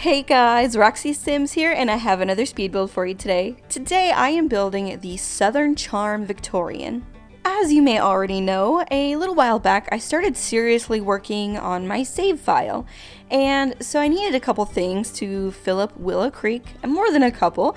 Hey guys, Roxy Sims here, and I have another speed build for you today. Today I am building the Southern Charm Victorian. As you may already know, a little while back I started seriously working on my save file, and so I needed a couple things to fill up Willow Creek, and more than a couple,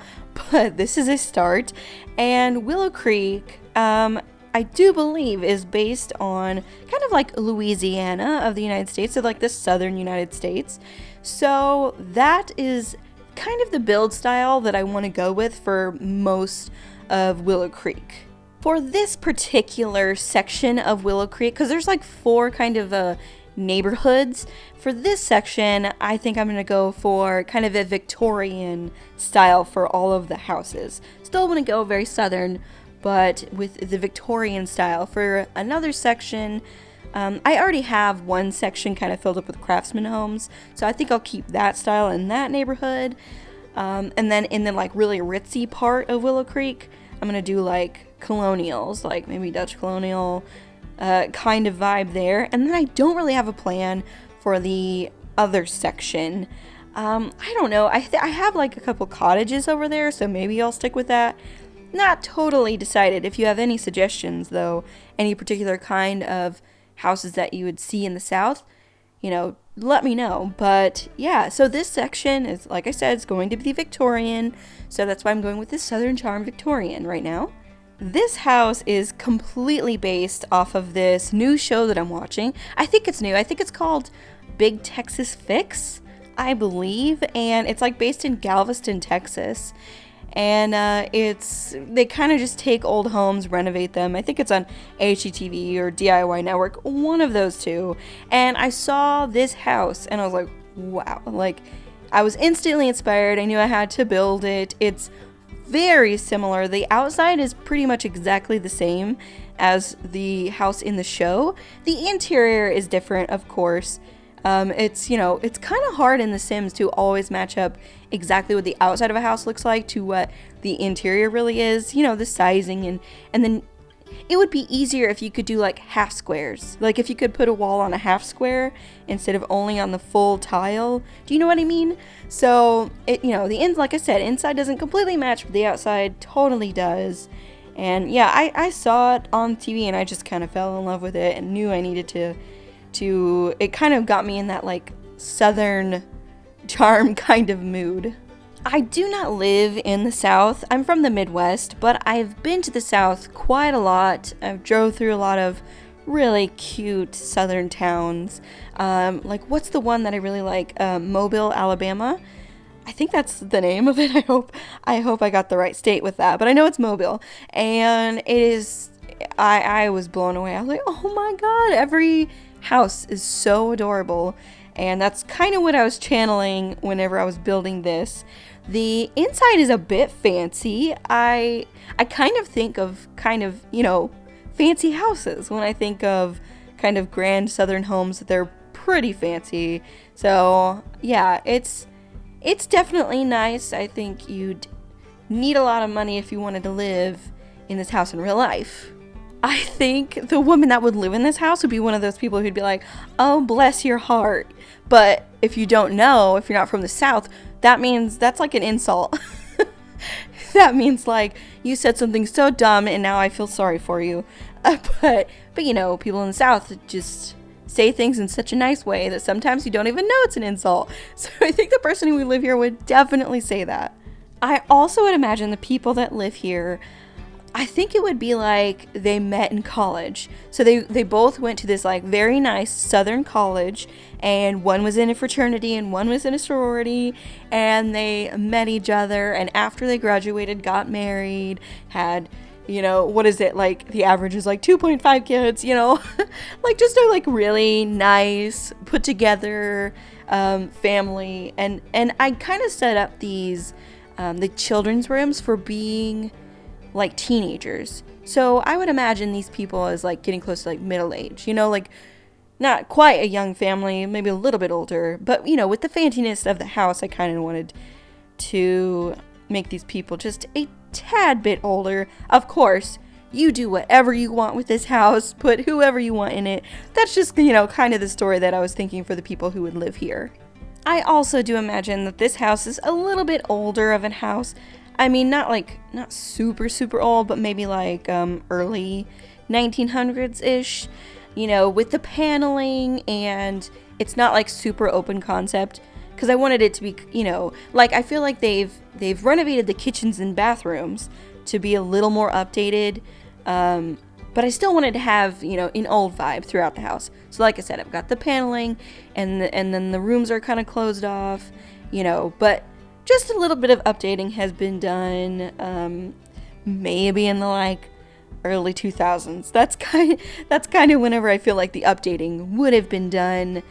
but this is a start. And Willow Creek, I do believe is based on kind of like Louisiana of the United States, so like the southern United States. So that is kind of the build style that I want to go with for most of Willow Creek. For this particular section of Willow Creek, because there's like four kind of neighborhoods, for this section I think I'm going to go for kind of a Victorian style for all of the houses. Still want to go very southern, but with the Victorian style. For another section, I already have one section kind of filled up with craftsman homes, so I think I'll keep that style in that neighborhood. And then in the like really ritzy part of Willow Creek, I'm gonna do like colonials, like maybe Dutch colonial kind of vibe there. And then I don't really have a plan for the other section. I don't know, I have like a couple cottages over there, so maybe I'll stick with that. Not totally decided. If you have any suggestions though, any particular kind of houses that you would see in the South, let me know. But yeah, so this section is, like I said, it's going to be Victorian, so that's why I'm going with this Southern Charm Victorian right now. This house is completely based off of this new show that I'm watching. I think it's new. I think it's called Big Texas Fix, I believe, and it's like based in Galveston, Texas. And they kind of just take old homes, renovate them. I think it's on HGTV or DIY Network, one of those two. And I saw this house and I was like, wow, like I was instantly inspired. I knew I had to build it. It's very similar. The outside is pretty much exactly the same as the house in the show. The interior is different, of course. It's kind of hard in The Sims to always match up exactly what the outside of a house looks like to what the interior really is, the sizing, and then it would be easier if you could do like half squares. Like if you could put a wall on a half square instead of only on the full tile. Do you know what I mean? So like I said, inside doesn't completely match, but the outside totally does. And yeah, I saw it on TV and I just kind of fell in love with it and knew I needed to it kind of got me in that like Southern charm kind of mood. I do not live in the South. I'm from the Midwest, but I've been to the South quite a lot. I've drove through a lot of really cute Southern towns. Like what's the one that I really like? Mobile, Alabama. I think that's the name of it. I hope I got the right state with that, but I know it's Mobile, and it is. I was blown away. I was like, oh my god, every house is so adorable, and that's kind of what I was channeling whenever I was building this. The inside is a bit fancy. I kind of think of fancy houses when I think of kind of grand Southern homes. They're pretty fancy. So yeah, it's definitely nice. I think you'd need a lot of money if you wanted to live in this house in real life. I think the woman that would live in this house would be one of those people who'd be like, oh, bless your heart. But if you don't know, if you're not from the South, that means that's like an insult. That means like you said something so dumb and now I feel sorry for you. But people in the South just say things in such a nice way that sometimes you don't even know it's an insult. So I think the person who would live here would definitely say that. I also would imagine the people that live here, I think it would be like they met in college. So they both went to this like very nice Southern college, and one was in a fraternity and one was in a sorority, and they met each other, and after they graduated got married, had what is it, like the average is like 2.5 kids, like just a like really nice put together family. And I kind of set up these the children's rooms for being like teenagers. So I would imagine these people as like getting close to like middle age, like not quite a young family, maybe a little bit older, but with the fanciness of the house, I kind of wanted to make these people just a tad bit older. Of course, you do whatever you want with this house, put whoever you want in it. That's just, kind of the story that I was thinking for the people who would live here. I also do imagine that this house is a little bit older of a house. I mean, not super, super old, but maybe like early 1900s-ish, with the paneling, and it's not like super open concept, because I wanted it to be, like, I feel like they've renovated the kitchens and bathrooms to be a little more updated, but I still wanted to have, an old vibe throughout the house. So like I said, I've got the paneling, and then the rooms are kind of closed off, but just a little bit of updating has been done, maybe in the like early 2000s. That's kind of whenever I feel like the updating would have been done.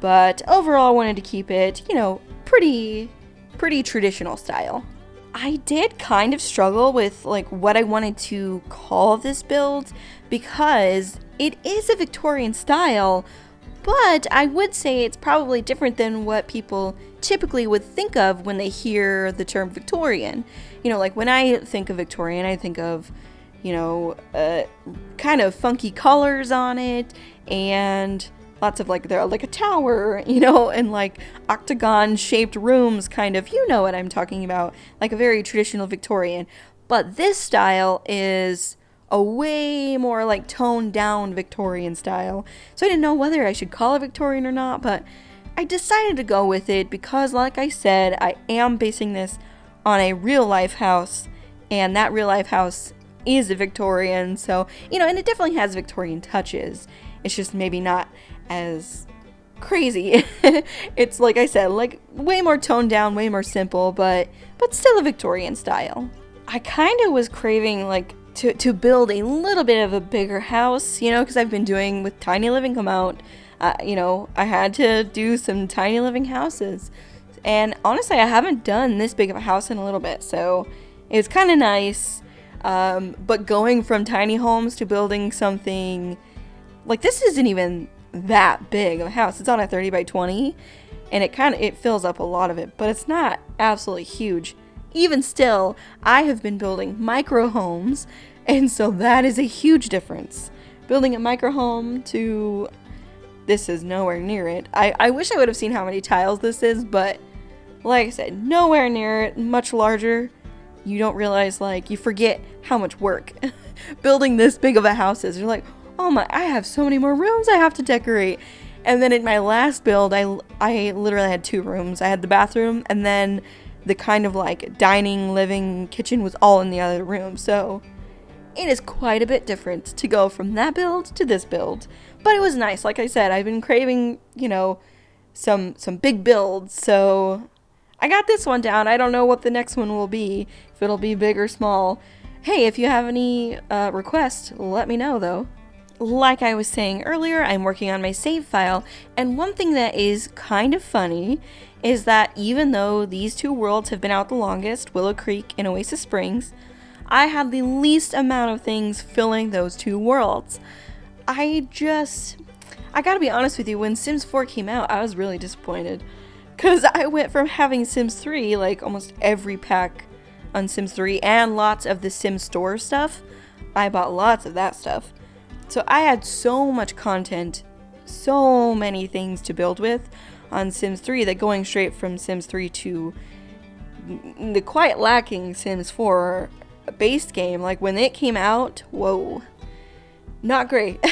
But overall, I wanted to keep it, pretty traditional style. I did kind of struggle with like what I wanted to call this build, because it is a Victorian style, but I would say it's probably different than what people typically would think of when they hear the term Victorian. Like when I think of Victorian, I think of, kind of funky colors on it, and lots of like, they're like a tower, and like octagon shaped rooms, kind of, what I'm talking about, like a very traditional Victorian. But this style is a way more like toned down Victorian style. So I didn't know whether I should call it Victorian or not, but I decided to go with it because, like I said, I am basing this on a real life house, and that real life house is a Victorian. So, and it definitely has Victorian touches. It's just maybe not as crazy. It's, like I said, like way more toned down, way more simple, but still a Victorian style. I kind of was craving like to build a little bit of a bigger house, because I've been doing with Tiny Living come out. I had to do some tiny living houses, and honestly, I haven't done this big of a house in a little bit, so it's kind of nice. But going from tiny homes to building something like this isn't even that big of a house. It's on a 30 by 20, and it fills up a lot of it, but it's not absolutely huge. Even still, I have been building micro homes, and so that is a huge difference. Building a micro home to this is nowhere near it. I wish I would have seen how many tiles this is, but like I said, nowhere near it. Much larger. You don't realize, like, you forget how much work building this big of a house is. You're like, oh my, I have so many more rooms I have to decorate. And then in my last build, I literally had 2 rooms. I had the bathroom, and then the kind of like dining, living, kitchen was all in the other room. So it is quite a bit different to go from that build to this build. But it was nice. Like I said, I've been craving, some big builds. So I got this one down. I don't know what the next one will be, if it'll be big or small. Hey, if you have any requests, let me know though. Like I was saying earlier, I'm working on my save file, and one thing that is kind of funny is that even though these 2 worlds have been out the longest, Willow Creek and Oasis Springs, I had the least amount of things filling those 2 worlds. I gotta be honest with you, when Sims 4 came out, I was really disappointed. Because I went from having Sims 3, like almost every pack on Sims 3, and lots of the Sims store stuff. I bought lots of that stuff. So I had so much content, so many things to build with on Sims 3 that going straight from Sims 3 to the quite lacking Sims 4 base game, like when it came out, whoa, not great.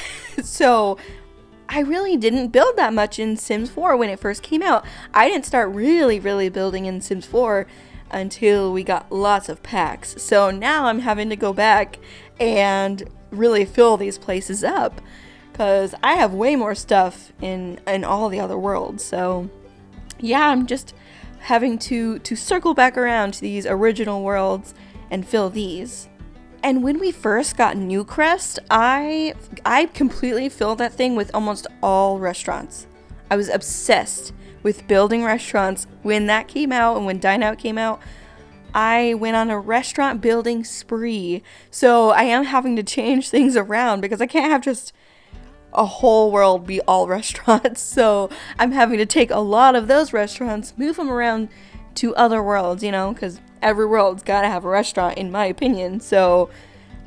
So I really didn't build that much in Sims 4 when it first came out. I didn't start really building in Sims 4 until we got lots of packs. So now I'm having to go back and really fill these places up, because I have way more stuff in all the other worlds. So yeah, I'm just having to circle back around to these original worlds and fill these. And when we first got Newcrest, I completely filled that thing with almost all restaurants. I was obsessed with building restaurants when that came out, and when Dine Out came out. I went on a restaurant building spree. So I am having to change things around, because I can't have just a whole world be all restaurants. So I'm having to take a lot of those restaurants, move them around to other worlds, because every world's gotta have a restaurant, in my opinion. So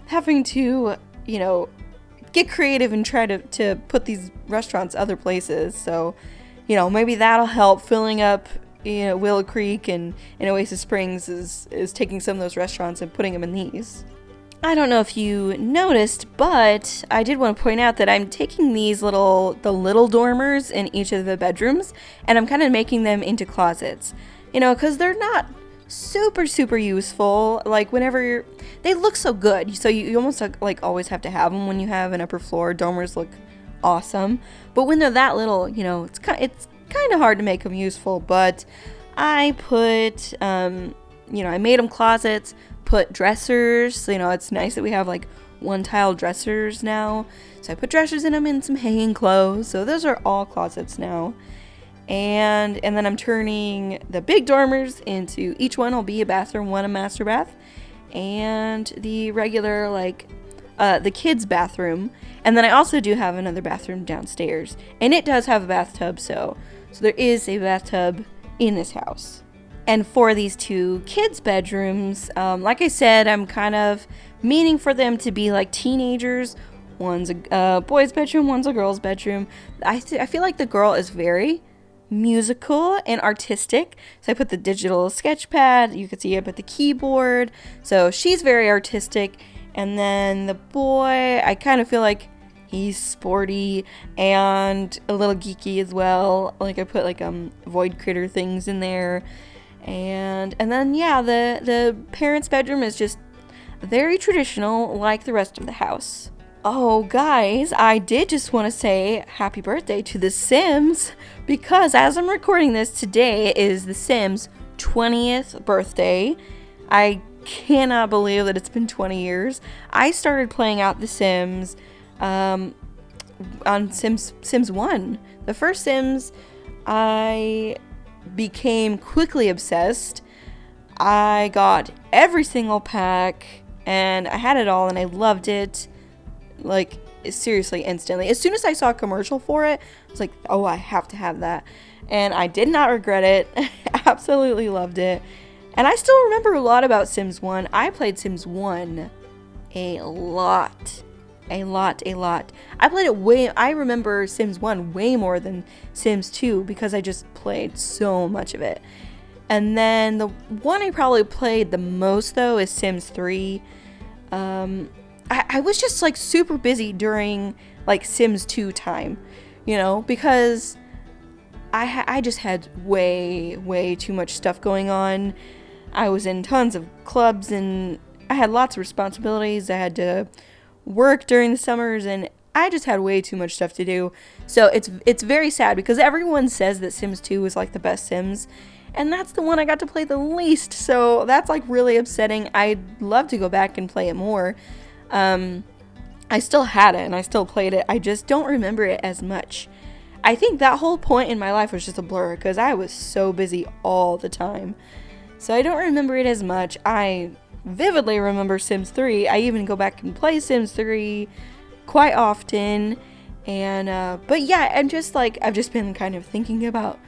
having to, get creative and try to put these restaurants other places. So maybe that'll help filling up, Willow Creek and Oasis Springs is taking some of those restaurants and putting them in these. I don't know if you noticed, but I did want to point out that I'm taking the little dormers in each of the bedrooms, and I'm kind of making them into closets, because they're not super, super useful. Like, they look so good, so you almost like always have to have them when you have an upper floor. Dormers look awesome, but when they're that little, it's kind of hard to make them useful. But I put, I made them closets, put dressers. So, it's nice that we have like one tile dressers now. So I put dressers in them and some hanging clothes. So those are all closets now. And then I'm turning the big dormers into, each one will be a bathroom, one a master bath, and the regular, the kids' bathroom. And then I also do have another bathroom downstairs, and it does have a bathtub, so there is a bathtub in this house. And for these two kids' bedrooms, like I said, I'm kind of meaning for them to be like teenagers. One's a boy's bedroom, one's a girl's bedroom. I feel like the girl is very musical and artistic, so I put the digital sketch pad. You can see I put the keyboard, so she's very artistic. And then the boy, I kind of feel like he's sporty and a little geeky as well. Like I put void critter things in there. And then the parents' bedroom is just very traditional, like the rest of the house. Oh, guys, I did just want to say happy birthday to The Sims, because as I'm recording this, today is The Sims' 20th birthday. I cannot believe that it's been 20 years. I started playing out The Sims on Sims 1. The first Sims, I became quickly obsessed. I got every single pack, and I had it all, and I loved it. Like, seriously, instantly. As soon as I saw a commercial for it, I was like, oh, I have to have that. And I did not regret it. Absolutely loved it. And I still remember a lot about Sims 1. I played Sims 1 a lot. I played it I remember Sims 1 way more than Sims 2 because I just played so much of it. And then the one I probably played the most, though, is Sims 3. I was just super busy during Sims 2 time, because I just had way too much stuff going on. I was in tons of clubs and I had lots of responsibilities. I had to work during the summers and I just had way too much stuff to do. So it's very sad because everyone says that Sims 2 is the best Sims, and that's the one I got to play the least. So that's really upsetting. I'd love to go back and play it more. I still had it and I still played it. I just don't remember it as much. I think that whole point in my life was just a blur because I was so busy all the time. So I don't remember it as much. I vividly remember Sims 3. I even go back and play Sims 3 quite often. And, but yeah, I've just been kind of thinking about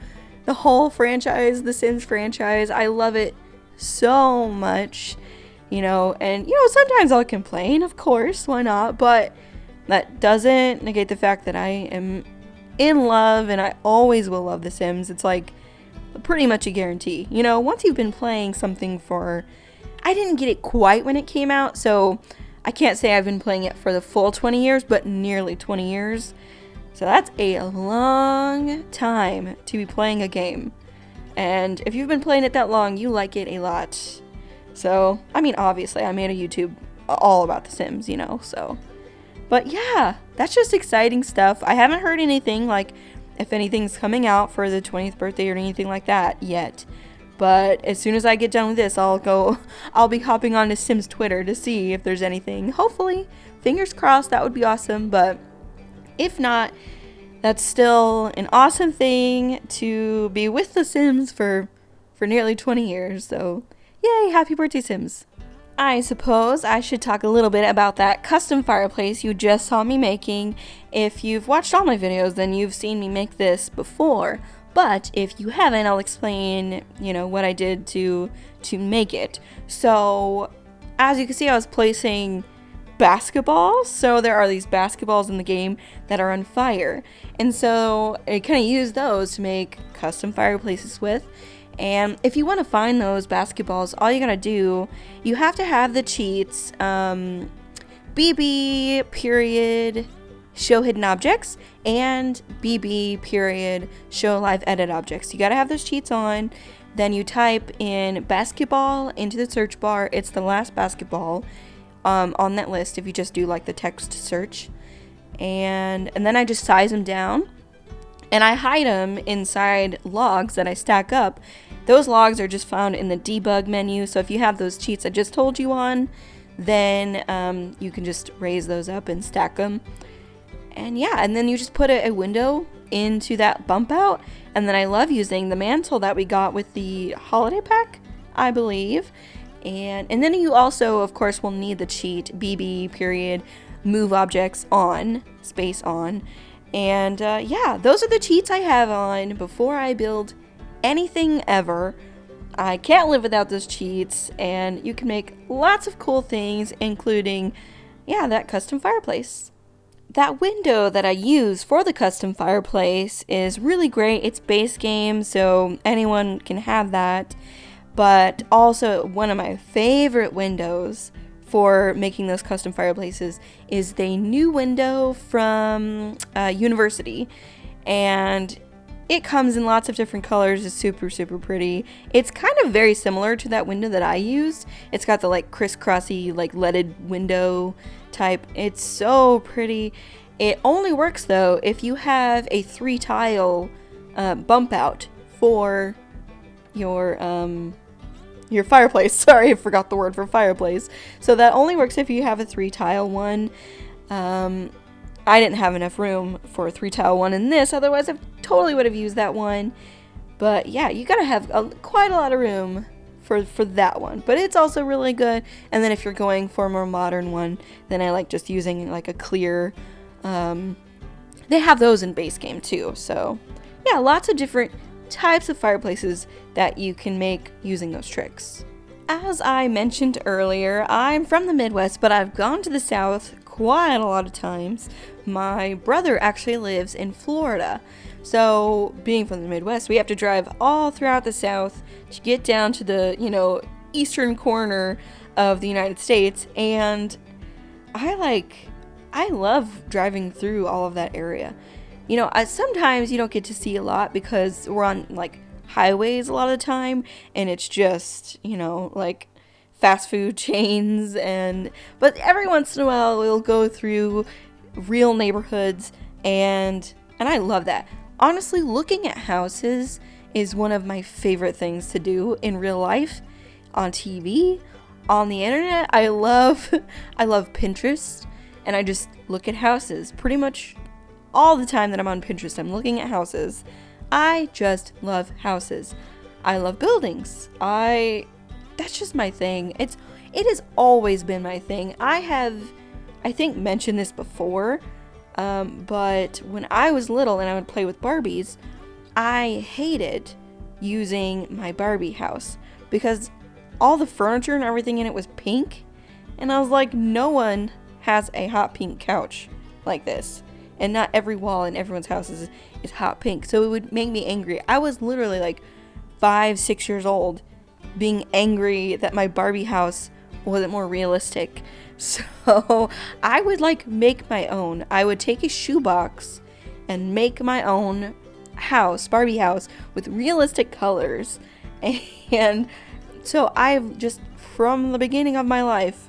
the whole franchise, the Sims franchise. I love it so much. And sometimes I'll complain, of course, why not? But that doesn't negate the fact that I am in love and I always will love The Sims. It's pretty much a guarantee. Once you've been playing something I didn't get it quite when it came out, so I can't say I've been playing it for the full 20 years, but nearly 20 years. So that's a long time to be playing a game. And if you've been playing it that long, you like it a lot. So, obviously, I made a YouTube all about The Sims, so. But yeah, that's just exciting stuff. I haven't heard anything, if anything's coming out for the 20th birthday or anything like that yet. But as soon as I get done with this, I'll be hopping on to Sims Twitter to see if there's anything. Hopefully, fingers crossed, that would be awesome. But if not, that's still an awesome thing to be with The Sims for nearly 20 years, so. Yay, happy birthday, Sims. I suppose I should talk a little bit about that custom fireplace you just saw me making. If you've watched all my videos, then you've seen me make this before. But if you haven't, I'll explain, what I did to make it. So, as you can see, I was placing basketballs. So there are these basketballs in the game that are on fire. And so I kind of use those to make custom fireplaces with. And if you want to find those basketballs, all you gotta do, you have to have the cheats, BB period show hidden objects and BB period show live edit objects. You gotta have those cheats on. Then you type in basketball into the search bar. It's the last basketball on that list if you just do like the text search. And then I just size them down and I hide them inside logs that I stack up. Those logs are just found in the debug menu. So if you have those cheats I just told you on, then you can just raise those up and stack them. And yeah, and then you just put a window into that bump out. And then I love using the mantle that we got with the holiday pack, I believe. And then you also, of course, will need the cheat BB period move objects on, space on. And yeah, those are the cheats I have on before I build anything ever. I can't live without those cheats, and you can make lots of cool things, including, yeah, that custom fireplace. That window that I use for the custom fireplace is really great. It's base game, so anyone can have that. But also, one of my favorite windows for making those custom fireplaces is the new window from University. And it comes in lots of different colors. It's super, super pretty. It's kind of very similar to that window that I used. It's got the like crisscrossy, like leaded window type. It's so pretty. It only works though if you have a 3-tile bump out for your fireplace. Sorry, I forgot the word for fireplace. So that only works if you have a 3-tile one. I didn't have enough room for a 3-tile one in this, otherwise I totally would have used that one. But yeah, you gotta have quite a lot of room for that one. But it's also really good. And then if you're going for a more modern one, then I like just using like a clear, they have those in base game too. So yeah, lots of different types of fireplaces that you can make using those tricks. As I mentioned earlier, I'm from the Midwest, but I've gone to the South quite a lot of times. My brother actually lives in Florida. So being from the Midwest, we have to drive all throughout the South to get down to the, eastern corner of the United States. And I love driving through all of that area. Sometimes you don't get to see a lot because we're on like highways a lot of the time, and it's just, like fast food chains, but every once in a while we'll go through real neighborhoods, and I love that. Honestly, looking at houses is one of my favorite things to do in real life, on TV, on the internet. I love Pinterest, and I just look at houses pretty much all the time that I'm on Pinterest. I'm looking at houses. I just love houses. I love buildings. That's just my thing. It has always been my thing. I think mentioned this before, but when I was little and I would play with Barbies, I hated using my Barbie house because all the furniture and everything in it was pink, and I was like, no one has a hot pink couch like this. And not every wall in everyone's house is hot pink. So it would make me angry. I was literally like 5-6 years old being angry that my Barbie house wasn't more realistic. So I would make my own. I would take a shoebox and make my own house, Barbie house, with realistic colors. And so I've just, from the beginning of my life,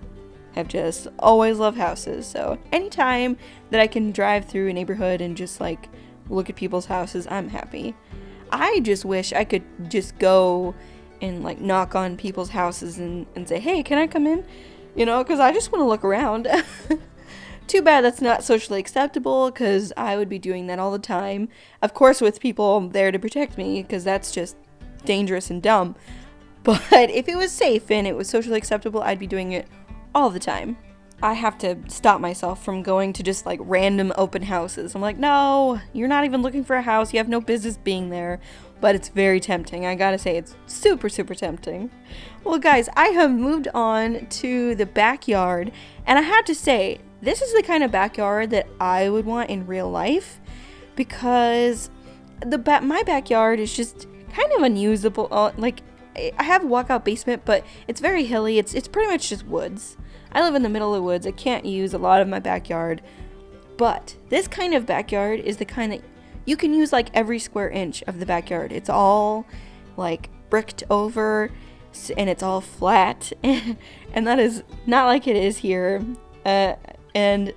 have just always loved houses. So anytime that I can drive through a neighborhood and just look at people's houses, I'm happy. I just wish I could just go and knock on people's houses and say, hey, can I come in? Because I just want to look around. Too bad that's not socially acceptable, because I would be doing that all the time. Of course, with people there to protect me, because that's just dangerous and dumb. But if it was safe and it was socially acceptable, I'd be doing it all the time. I have to stop myself from going to just random open houses. I'm like, no, you're not even looking for a house. You have no business being there. but it's very tempting. I gotta say, it's super, super tempting. Well, guys, I have moved on to the backyard, and I have to say, this is the kind of backyard that I would want in real life, because my backyard is just kind of unusable. Like, I have a walkout basement, but it's very hilly. It's pretty much just woods. I live in the middle of the woods. I can't use a lot of my backyard, but this kind of backyard is the kind that you can use like every square inch of the backyard. It's all like bricked over, and it's all flat, and that is not like it is here. And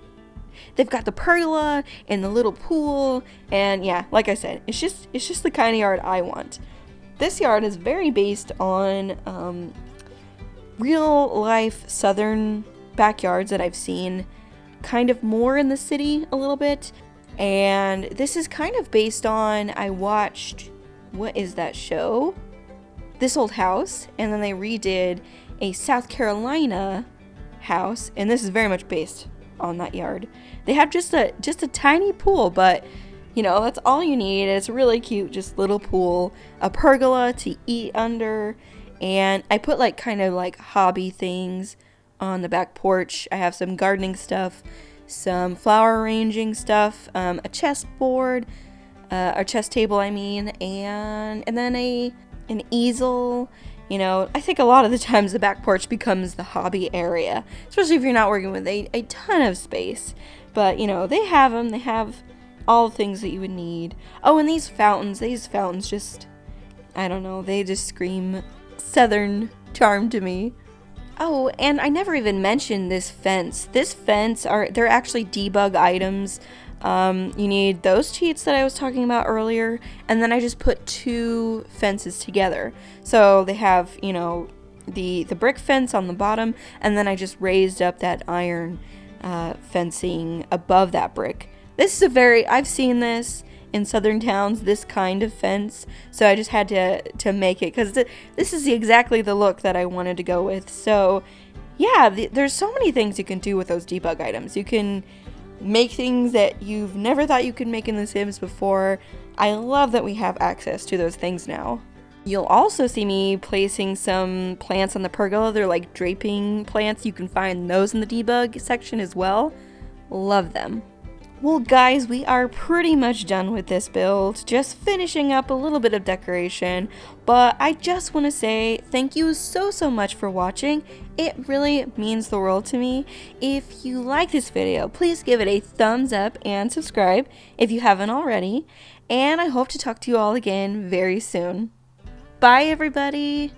they've got the pergola and the little pool, and yeah, like I said, it's just the kind of yard I want. This yard is very based on real life southern backyards that I've seen, kind of more in the city a little bit. And this is kind of based on, I watched, what is that show? This Old House, and then they redid a South Carolina house, and this is very much based on that yard. They have just a tiny pool, but you know, that's all you need. It's really cute, just little pool, a pergola to eat under, and I put like kind of like hobby things on the back porch. I have some gardening stuff, some flower arranging stuff, a chessboard, or chess table, I mean, and then an easel. You know, I think a lot of the times the back porch becomes the hobby area, especially if you're not working with a ton of space. But, you know, they have them. They have all the things that you would need. Oh, and these fountains just, I don't know, they just scream southern charm to me. Oh, and I never even mentioned this fence. They're actually debug items. You need those cheats that I was talking about earlier, and then I just put two fences together. So they have, you know, the brick fence on the bottom, and then I just raised up that iron fencing above that brick. I've seen this in southern towns, this kind of fence, so I just had to make it, because this is exactly the look that I wanted to go with. So yeah, there's so many things you can do with those debug items. You can make things that you've never thought you could make in The Sims before. I love that we have access to those things now. You'll also see me placing some plants on the pergola. They're like draping plants. You can find those in the debug section as well. Love them. Well, guys, we are pretty much done with this build, just finishing up a little bit of decoration, but I just want to say thank you so much for watching. It really means the world to me. If you like this video, please give it a thumbs up and subscribe if you haven't already, and I hope to talk to you all again very soon. Bye, everybody!